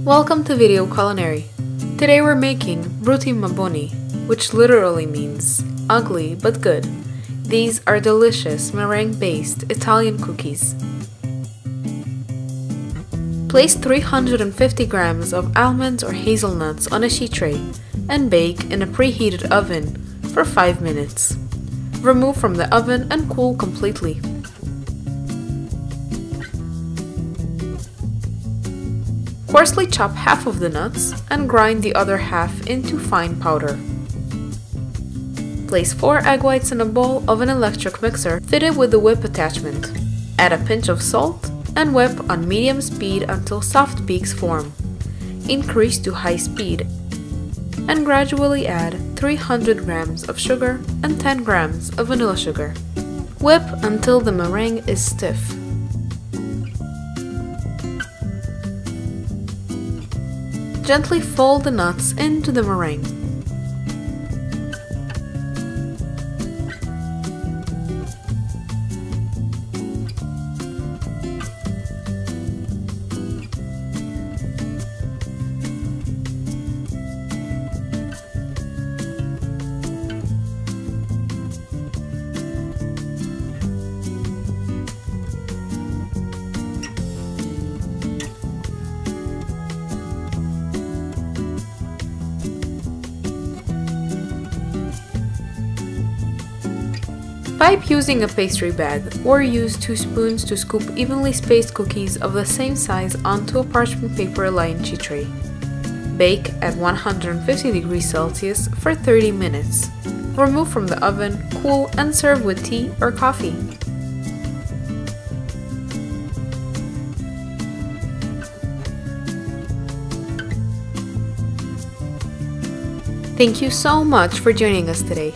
Welcome to Video Culinary. Today we're making Brutti ma Buoni, which literally means ugly but good. These are delicious meringue-based Italian cookies. Place 350 grams of almonds or hazelnuts on a sheet tray and bake in a preheated oven for 5 minutes. Remove from the oven and cool completely. Coarsely chop half of the nuts and grind the other half into fine powder. Place 4 egg whites in a bowl of an electric mixer fitted with the whip attachment. Add a pinch of salt and whip on medium speed until soft peaks form. Increase to high speed and gradually add 300 grams of sugar and 10 grams of vanilla sugar. Whip until the meringue is stiff. Gently fold the nuts into the meringue. Pipe using a pastry bag, or use 2 spoons to scoop evenly spaced cookies of the same size onto a parchment paper lined sheet tray. Bake at 150 degrees Celsius for 30 minutes. Remove from the oven, cool, and serve with tea or coffee. Thank you so much for joining us today.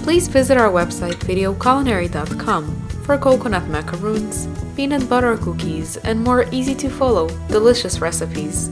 Please visit our website VideoCulinary.com for coconut macaroons, peanut butter cookies, and more easy-to-follow, delicious recipes.